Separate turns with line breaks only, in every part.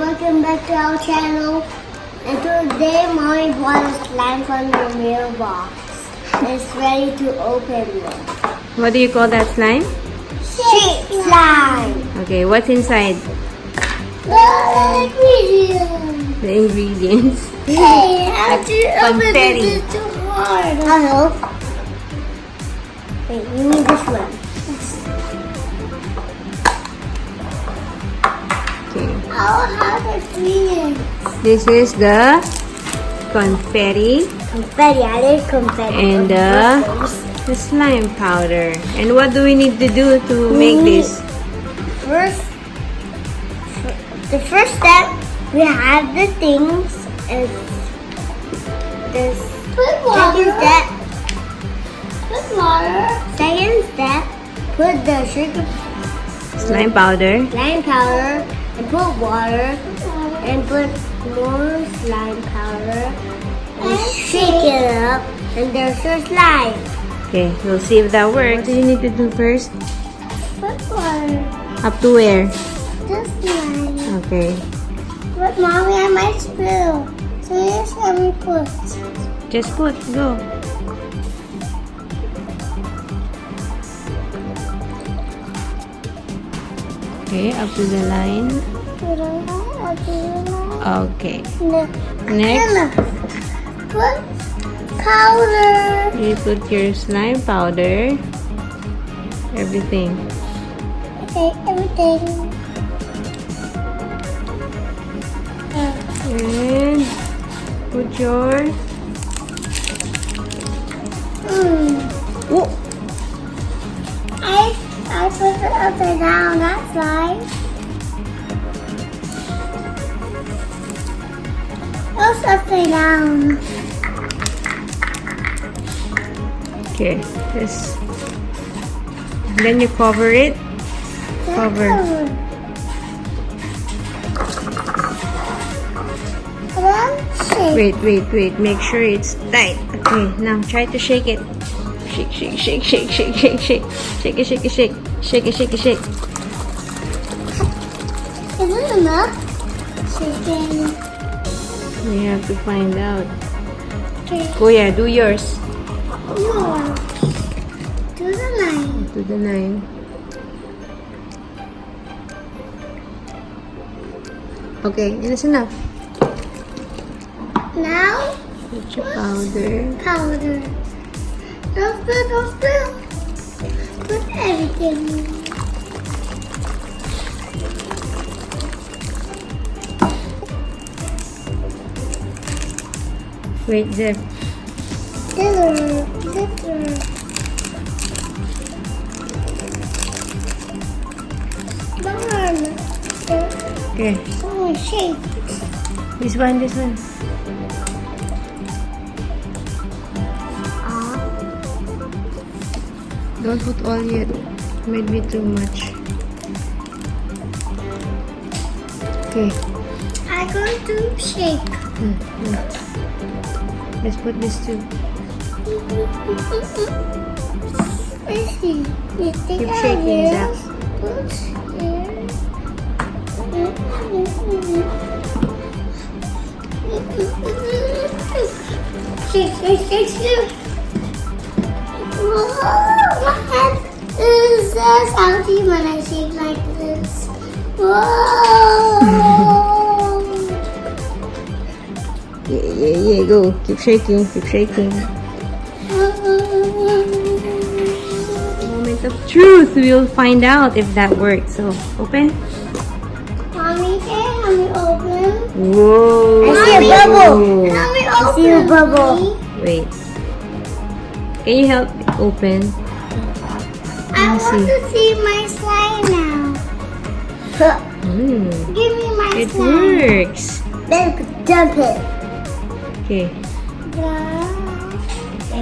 welcome back to our channel. And today Mommy bought a slime from the mailbox. It's ready to open it.
What do you call that slime?
Sheep slime.
Okay, what's inside?
The ingredients.
The ingredients.
Hey, how do you open
confetti.
it? It's too hard. Hello. Wait, you need this one.
Okay.
I'll have the ingredients.
This is the confetti
Confetti, I like confetti.
and the slime powder. And what do we need to do to make this?
The first step, we have the things. And this. Put water. Second step. Put water. Second step, put the sugar,
Slime powder.
slime powder, and put water, and put more slime powder, and shake it up, and there's your slime.
Okay, we'll see if that works. What do you need to do first?
Put water.
Up to where?
This slime.
Okay.
But Mommy, I might spill. So here's how we put.
Just put. Go. Okay, up to the line. Okay. Next,
Put powder.
you put your slime powder. Everything.
Okay, everything.
And put your... Oh!
I put it upside down. That's right. It's upside down.
Okay, this. Then you cover it. Cover.
And then shake.
Wait. Make sure it's tight. Okay, now try to shake it. Shake. Shake it.
Is it enough? Shaking.
We have to find out.
Okay.
Kuya, do yours.
Yours. To the line.
To the 9. Okay, and it's enough.
Now,
Put your powder.
powder. Don't spill. Put everything.
Wait, Zip.
Scissor. Darn.
Okay,
Oh, shake.
this one. Don't put all yet. Might be too much. Okay.
I'm going to shake.
Let's put this too.
Let's see. You think
Keep
I
shaking,
will
Zach.
put here? Shake. Whoa, my hand is salty when I shake like this. Whoa!
Yeah, go. Keep shaking. Moment of truth. We'll find out if that works. So, open.
Mommy, can you help me open?
Whoa.
I see a bubble. Help me open.
I see a bubble.
Mommy.
Wait. Can you help open?
I
me
want to see my slime now. Give me my
It
slime.
works.
Then dump it.
Okay.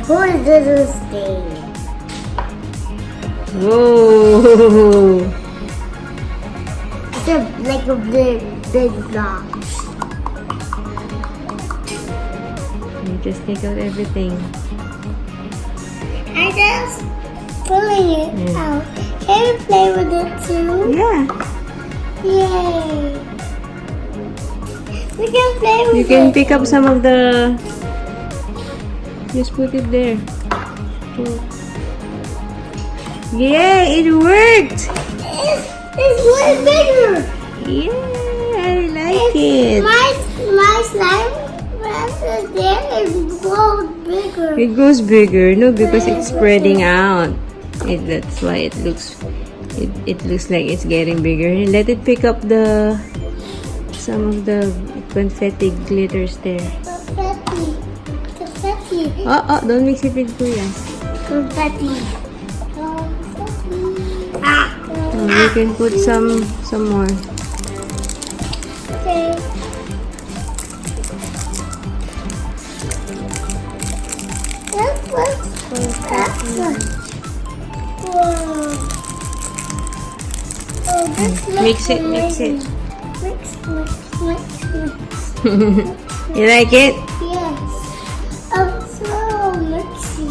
Who doesn't stay?
Whoa.
It's like a big block.
You just take out everything.
I just pulling it
Yeah.
out. Can we play with it too?
Yeah.
Yay! We can play with
You can
it.
pick up some of the... Just put it there. Yeah, it worked!
It's way bigger.
Yeah, I like it.
My slime is there. It grows bigger.
It goes bigger, no, because it's spreading out. That's why it looks like it's getting bigger. And let it pick up some of the confetti glitters there.
Confetti.
Oh, don't mix it with Kuya.
Confetti. Ah.
You can put some more.
Okay.
Mix it.
Mix.
You like it?
Yes. Oh, so mixy.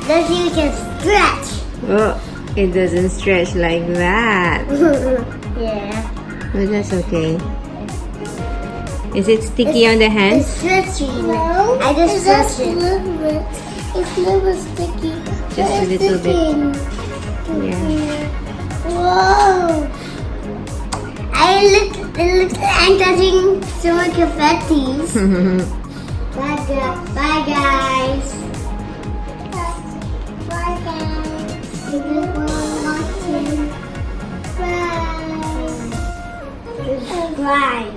Then you can stretch.
Oh, it doesn't stretch like that.
Yeah.
But that's okay. Is it sticky on the hands?
It's stretchy. No, I just stretched it. It's a little sticky.
Just a little bit. Yeah.
Whoa! It looks like I'm touching so much confettis. Bye guys. Bye guys. Thank you for watching. Bye. Subscribe.